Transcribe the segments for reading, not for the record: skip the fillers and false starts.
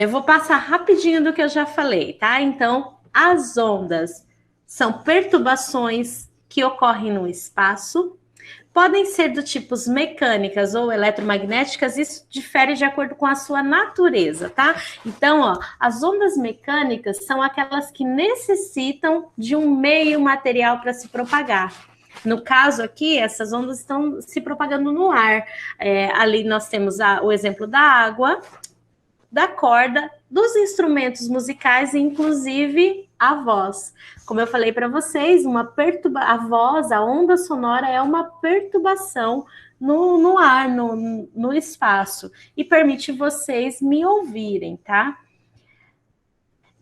Eu vou passar rapidinho do que eu já falei, tá? Então, as ondas são perturbações que ocorrem no espaço, podem ser do tipos mecânicas ou eletromagnéticas, isso difere de acordo com a sua natureza, tá? Então, ó, as ondas mecânicas são aquelas que necessitam de um meio material para se propagar. No caso aqui, essas ondas estão se propagando no ar. Ali nós temos o exemplo da água, da corda, dos instrumentos musicais, inclusive a voz. Como eu falei para vocês, a voz, a onda sonora é uma perturbação no ar, no espaço, e permite vocês me ouvirem, tá?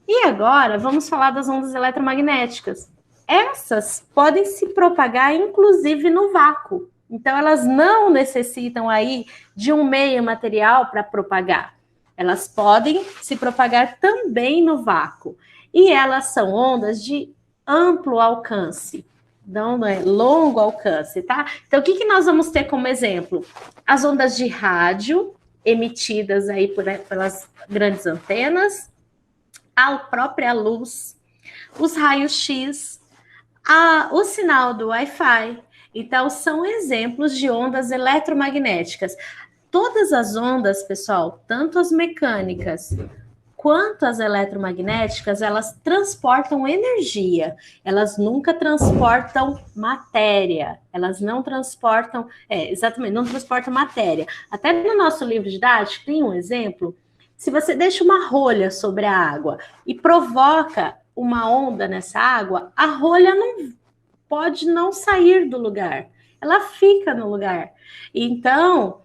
E agora, vamos falar das ondas eletromagnéticas. Essas podem se propagar, inclusive, no vácuo. Então, elas não necessitam aí de um meio material para propagar. Elas podem se propagar também no vácuo. E elas são ondas de amplo alcance, não é longo alcance, tá? Então, o que nós vamos ter como exemplo? As ondas de rádio, emitidas aí pelas grandes antenas, a própria luz, os raios-x, o sinal do Wi-Fi. Então, são exemplos de ondas eletromagnéticas. Todas as ondas, pessoal, tanto as mecânicas quanto as eletromagnéticas, elas transportam energia. Elas nunca transportam matéria. Elas não transportam, exatamente, não transportam matéria. Até no nosso livro didático tem um exemplo. Se você deixa uma rolha sobre a água e provoca uma onda nessa água, a rolha não pode não sair do lugar. Ela fica no lugar. Então,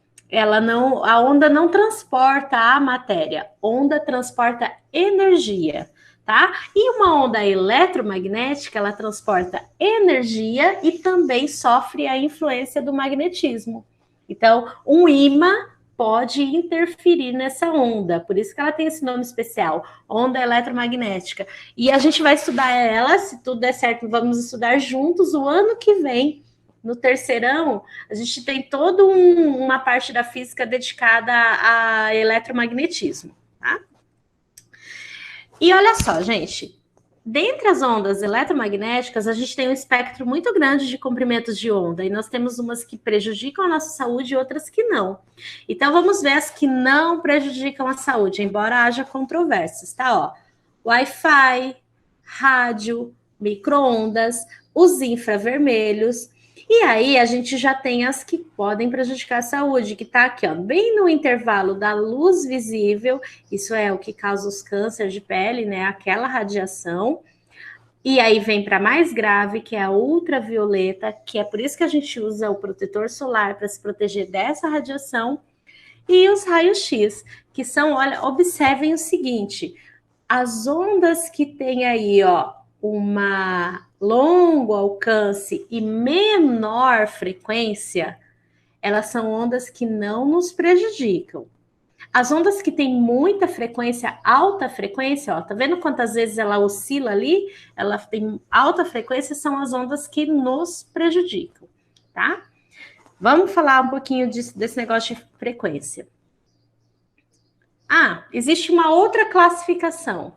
a onda não transporta a matéria, onda transporta energia, tá? E uma onda eletromagnética, ela transporta energia e também sofre a influência do magnetismo. Então, um ímã pode interferir nessa onda, por isso que ela tem esse nome especial, onda eletromagnética. E a gente vai estudar ela, se tudo der certo, vamos estudar juntos o ano que vem. No terceirão, a gente tem toda uma parte da física dedicada a eletromagnetismo, tá? E olha só, gente, dentre as ondas eletromagnéticas, a gente tem um espectro muito grande de comprimentos de onda, e nós temos umas que prejudicam a nossa saúde e outras que não. Então, vamos ver as que não prejudicam a saúde, embora haja controvérsias, tá? Ó, Wi-Fi, rádio, micro-ondas, os infravermelhos. E aí a gente já tem as que podem prejudicar a saúde, que tá aqui, ó, bem no intervalo da luz visível, isso é o que causa os cânceres de pele, né? Aquela radiação. E aí vem para mais grave, que é a ultravioleta, que é por isso que a gente usa o protetor solar para se proteger dessa radiação. E os raios-x, que são, olha, observem o seguinte, as ondas que tem aí, ó, uma longo alcance e menor frequência, elas são ondas que não nos prejudicam. As ondas que têm muita frequência, alta frequência, ó, tá vendo quantas vezes ela oscila ali? Ela tem alta frequência, são as ondas que nos prejudicam, tá? Vamos falar um pouquinho desse negócio de frequência. Existe uma outra classificação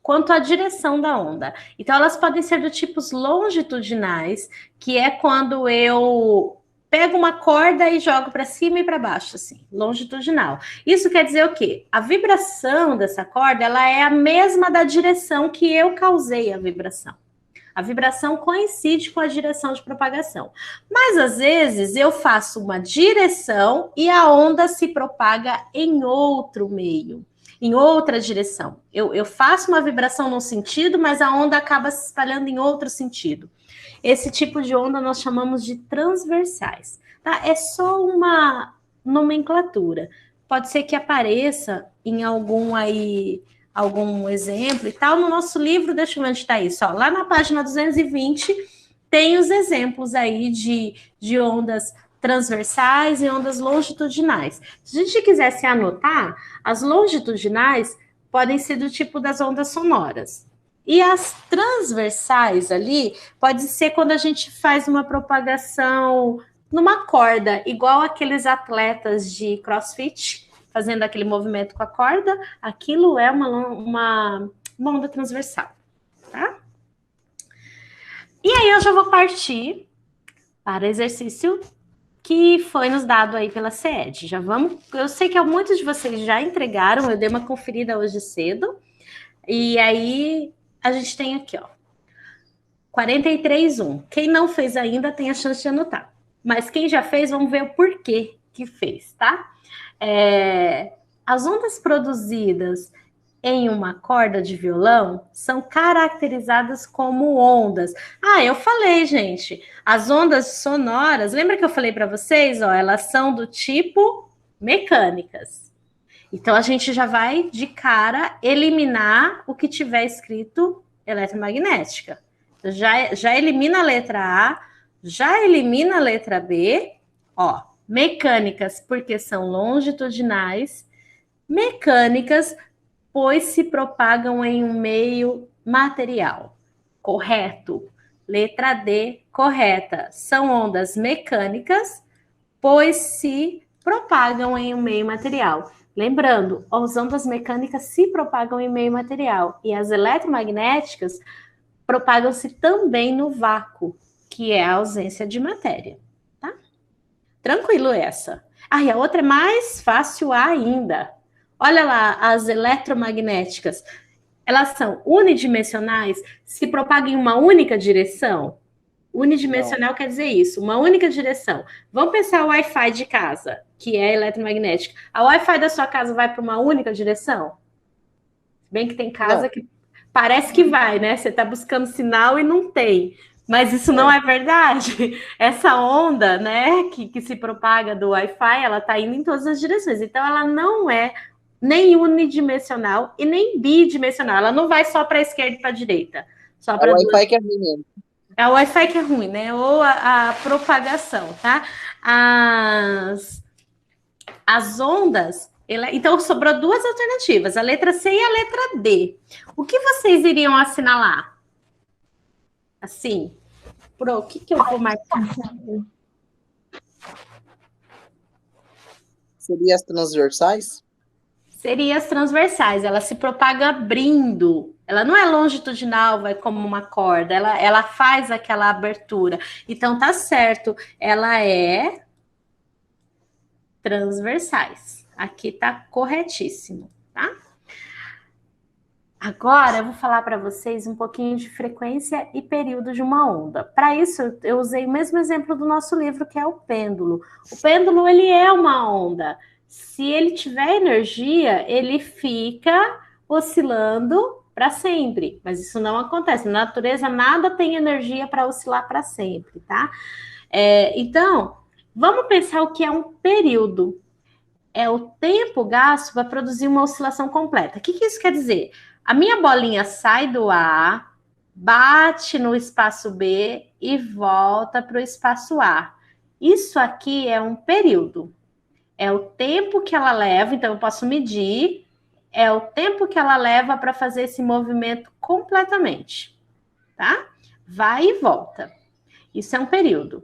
quanto à direção da onda. Então, elas podem ser do tipos longitudinais, que é quando eu pego uma corda e jogo para cima e para baixo, assim, longitudinal. Isso quer dizer o quê? A vibração dessa corda, ela é a mesma da direção que eu causei a vibração. A vibração coincide com a direção de propagação. Mas, às vezes, eu faço uma direção e a onda se propaga em outro meio, em outra direção. Eu faço uma vibração num sentido, mas a onda acaba se espalhando em outro sentido. Esse tipo de onda nós chamamos de transversais, tá? É só uma nomenclatura. Pode ser que apareça em algum exemplo e tal. No nosso livro, deixa eu ver onde está isso. Ó, lá na página 220 tem os exemplos aí de ondas transversais e ondas longitudinais. Se a gente quisesse anotar, as longitudinais podem ser do tipo das ondas sonoras. E as transversais ali, pode ser quando a gente faz uma propagação numa corda, igual aqueles atletas de CrossFit, fazendo aquele movimento com a corda, aquilo é uma onda transversal, tá? E aí eu já vou partir para o exercício que foi nos dado aí pela CED. Já vamos, eu sei que muitos de vocês já entregaram, eu dei uma conferida hoje cedo, e aí a gente tem aqui, ó, 43.1. Quem não fez ainda tem a chance de anotar. Mas quem já fez, vamos ver o porquê que fez, tá? As ondas produzidas em uma corda de violão são caracterizadas como ondas. Ah, eu falei, gente, as ondas sonoras, lembra que eu falei para vocês, ó, elas são do tipo mecânicas. Então a gente já vai de cara eliminar o que tiver escrito eletromagnética. Já elimina a letra A, já elimina a letra B, ó, mecânicas porque são longitudinais, mecânicas pois se propagam em um meio material. Correto. Letra D, correta. São ondas mecânicas, pois se propagam em um meio material. Lembrando, as ondas mecânicas se propagam em meio material e as eletromagnéticas propagam-se também no vácuo, que é a ausência de matéria, tá? Tranquilo essa. Ah, e a outra é mais fácil ainda. Olha lá, as eletromagnéticas, elas são unidimensionais, se propagam em uma única direção. Unidimensional quer dizer isso, uma única direção. Vamos pensar o Wi-Fi de casa, que é eletromagnética. A Wi-Fi da sua casa vai para uma única direção? Bem que tem casa que parece que vai, né? Você está buscando sinal e não tem. Mas isso não é verdade. Essa onda, né, que se propaga do Wi-Fi, ela está indo em todas as direções. Então, ela não é nem unidimensional e nem bidimensional. Ela não vai só para a esquerda e para a direita. Só para o Wi-Fi que é ruim mesmo. É o Wi-Fi que é ruim, né? Ou a propagação, tá? As ondas... Então, sobrou duas alternativas, a letra C e a letra D. O que vocês iriam assinalar? Assim, o que eu vou marcar? Seria as transversais? Seria as transversais, ela se propaga abrindo. Ela não é longitudinal, vai como uma corda, ela faz aquela abertura. Então, tá certo, ela é transversais. Aqui tá corretíssimo, tá? Agora eu vou falar para vocês um pouquinho de frequência e período de uma onda. Para isso, eu usei o mesmo exemplo do nosso livro, que é o pêndulo. O pêndulo, ele é uma onda. Se ele tiver energia, ele fica oscilando para sempre. Mas isso não acontece. Na natureza, nada tem energia para oscilar para sempre, tá? Então, vamos pensar o que é um período. É o tempo gasto para produzir uma oscilação completa. O que isso quer dizer? A minha bolinha sai do A, bate no espaço B e volta para o espaço A. Isso aqui é um período. É o tempo que ela leva, então eu posso medir, é o tempo que ela leva para fazer esse movimento completamente, tá? Vai e volta. Isso é um período.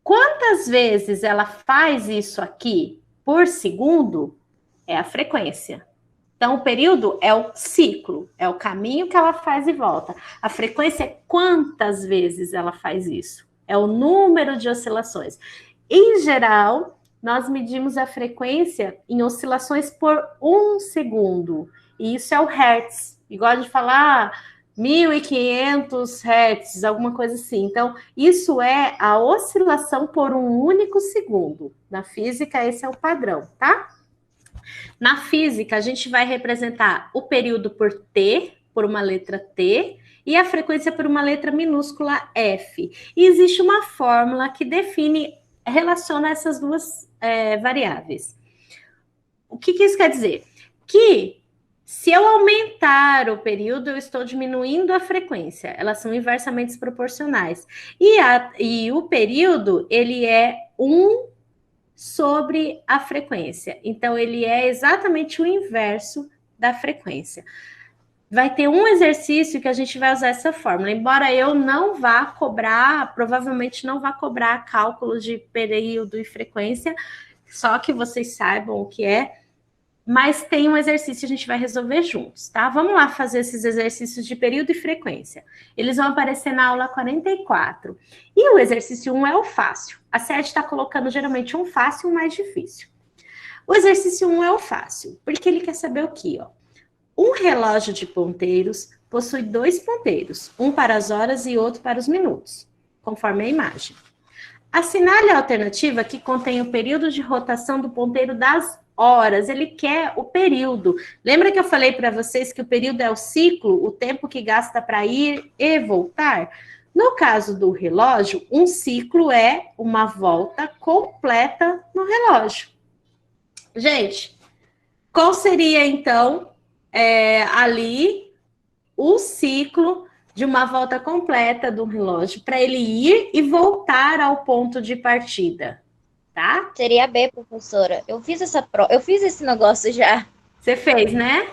Quantas vezes ela faz isso aqui por segundo? É a frequência. Então, o período é o ciclo, é o caminho que ela faz e volta. A frequência é quantas vezes ela faz isso. É o número de oscilações. Em geral, nós medimos a frequência em oscilações por 1 segundo. E isso é o hertz. Igual de falar 1.500 hertz, alguma coisa assim. Então, isso é a oscilação por um único segundo. Na física, esse é o padrão, tá? Na física, a gente vai representar o período por T, por uma letra T, e a frequência por uma letra minúscula F. E existe uma fórmula que relaciona essas duas variáveis. O que isso quer dizer? Que se eu aumentar o período, eu estou diminuindo a frequência. Elas são inversamente proporcionais. E o período, ele é 1 sobre a frequência. Então, ele é exatamente o inverso da frequência. Vai ter um exercício que a gente vai usar essa fórmula. Embora eu não vá cobrar, provavelmente não vá cobrar cálculos de período e frequência, só que vocês saibam o que é. mas tem um exercício que a gente vai resolver juntos, tá? Vamos lá fazer esses exercícios de período e frequência. Eles vão aparecer na aula 44. E o exercício 1 é o fácil. A Sete está colocando geralmente um fácil e um mais difícil. O exercício 1 é o fácil, porque ele quer saber o quê, ó? Um relógio de ponteiros possui 2 ponteiros, um para as horas e outro para os minutos, conforme a imagem. Assinale a alternativa que contém o período de rotação do ponteiro das horas. Ele quer o período. Lembra que eu falei para vocês que o período é o ciclo, o tempo que gasta para ir e voltar? No caso do relógio, um ciclo é uma volta completa no relógio. Gente, qual seria então ali o ciclo de uma volta completa do relógio para ele ir e voltar ao ponto de partida, tá? Seria B, professora. Eu fiz essa prova, eu fiz esse negócio já. Você fez, né?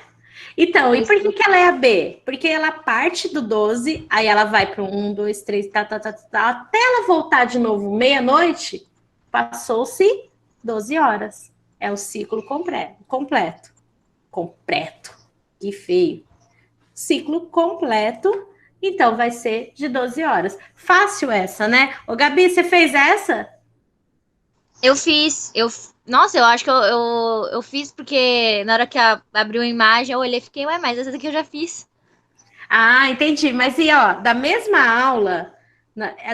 Então, e por que ela é a B? Porque ela parte do 12, aí ela vai para o 1, 2, 3, até ela voltar de novo meia-noite, passou-se 12 horas. É o ciclo completo. Completo. Que feio. Ciclo completo, então vai ser de 12 horas. Fácil essa, né? Ô, Gabi, você fez essa? Eu fiz. Nossa, eu acho que eu fiz porque na hora que abriu a imagem, eu olhei e fiquei, ué, mas essa daqui eu já fiz. Ah, entendi. Mas e ó, da mesma aula,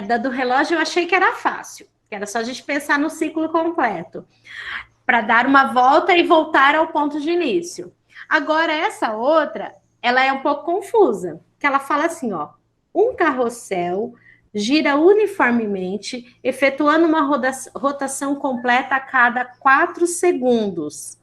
da do relógio, eu achei que era fácil. Que era só a gente pensar no ciclo completo. Para dar uma volta e voltar ao ponto de início. Agora, essa outra, ela é um pouco confusa. Que ela fala assim, ó. Um carrossel gira uniformemente, efetuando uma rotação completa a cada 4 segundos.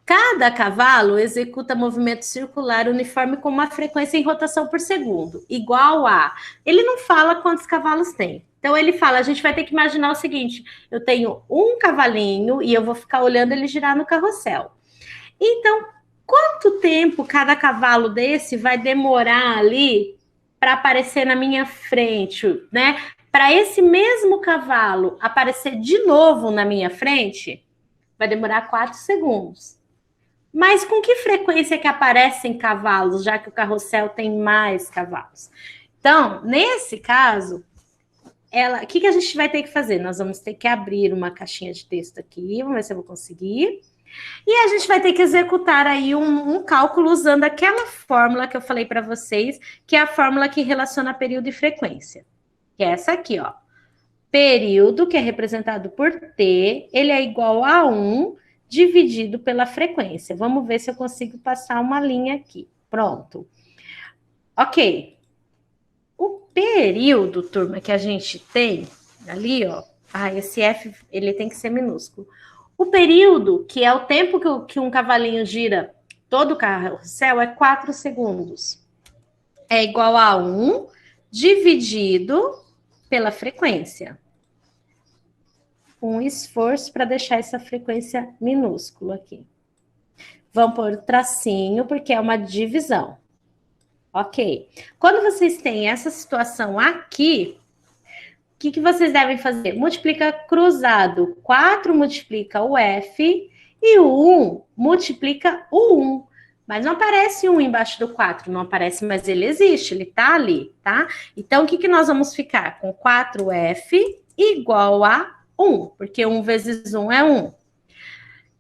Cada cavalo executa movimento circular uniforme com uma frequência em rotação por segundo, igual a... Ele não fala quantos cavalos tem. Então, ele fala, a gente vai ter que imaginar o seguinte, eu tenho um cavalinho e eu vou ficar olhando ele girar no carrossel. Então, quanto tempo cada cavalo desse vai demorar ali para aparecer na minha frente, né? Para esse mesmo cavalo aparecer de novo na minha frente, vai demorar 4 segundos. Mas com que frequência que aparecem cavalos, já que o carrossel tem mais cavalos? Então, nesse caso, o que a gente vai ter que fazer? Nós vamos ter que abrir uma caixinha de texto aqui, vamos ver se eu vou conseguir. E a gente vai ter que executar aí um cálculo usando aquela fórmula que eu falei para vocês, que é a fórmula que relaciona período e frequência. Que é essa aqui, ó. Período, que é representado por T, ele é igual a 1 dividido pela frequência. Vamos ver se eu consigo passar uma linha aqui. Pronto. Ok. O período, turma, que a gente tem ali, ó. Esse F, ele tem que ser minúsculo. O período, que é o tempo que um cavalinho gira todo o carrossel, é 4 segundos. É igual a 1 dividido pela frequência. Um esforço para deixar essa frequência minúscula aqui. Vamos pôr o tracinho, porque é uma divisão. Ok. Quando vocês têm essa situação aqui, o que vocês devem fazer? Multiplica cruzado. 4 multiplica o F e o 1 multiplica o 1. Mas não aparece 1 embaixo do 4, não aparece, mas ele existe, ele tá ali, tá? Então, o que nós vamos ficar? Com 4F igual a 1, porque 1 vezes 1 é 1.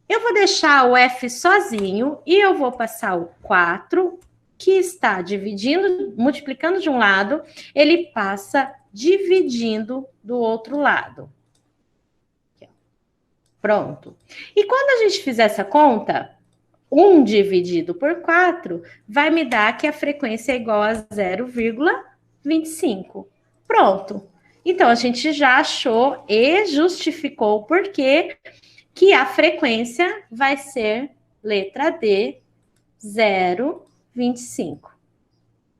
Eu vou deixar o F sozinho e eu vou passar o 4, que está dividindo, multiplicando de um lado, ele passa dividindo do outro lado. Aqui, pronto. E quando a gente fizer essa conta, 1 dividido por 4 vai me dar que a frequência é igual a 0,25. Pronto. Então, a gente já achou e justificou o porquê que a frequência vai ser letra D, 0,25.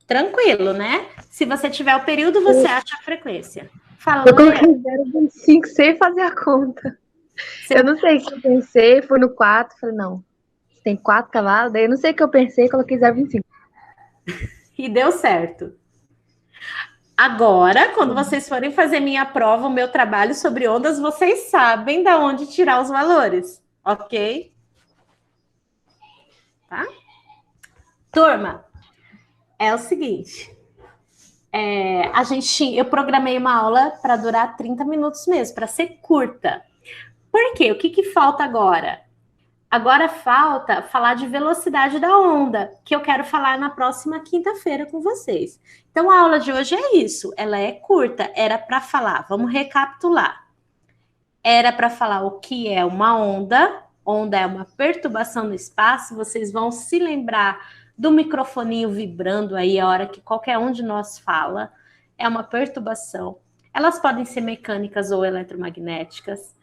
Tranquilo, né? Se você tiver o período, você acha a frequência. Fala, eu coloquei 0,25 sem fazer a conta. Eu não sei o que eu pensei, fui no 4, falei, não, tem 4 cavalos, daí eu não sei o que eu pensei, coloquei 0,25. E deu certo. Agora, quando vocês forem fazer minha prova, o meu trabalho sobre ondas, vocês sabem de onde tirar os valores, ok? tá? Turma, é o seguinte, eu programei uma aula para durar 30 minutos mesmo, para ser curta. Por quê? O que falta agora? Agora falta falar de velocidade da onda, que eu quero falar na próxima quinta-feira com vocês. Então, a aula de hoje é isso, ela é curta, era para falar, vamos recapitular. Era para falar o que é uma onda. Onda é uma perturbação no espaço, vocês vão se lembrar do microfoninho vibrando aí a hora que qualquer um de nós fala. É uma perturbação. Elas podem ser mecânicas ou eletromagnéticas.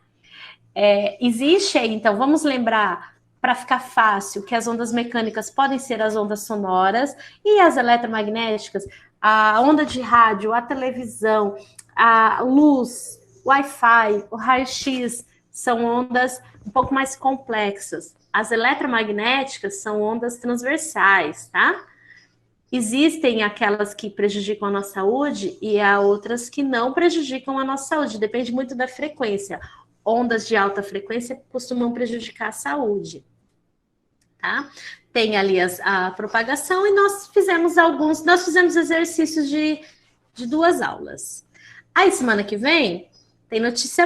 Existe aí, então, vamos lembrar, para ficar fácil, que as ondas mecânicas podem ser as ondas sonoras e as eletromagnéticas, a onda de rádio, a televisão, a luz, o Wi-Fi, o raio-x, são ondas um pouco mais complexas. As eletromagnéticas são ondas transversais, tá? Existem aquelas que prejudicam a nossa saúde e há outras que não prejudicam a nossa saúde, depende muito da frequência. Ondas de alta frequência costumam prejudicar a saúde, tá? Tem ali a propagação e nós fizemos exercícios de 2 aulas. Aí, semana que vem, tem notícia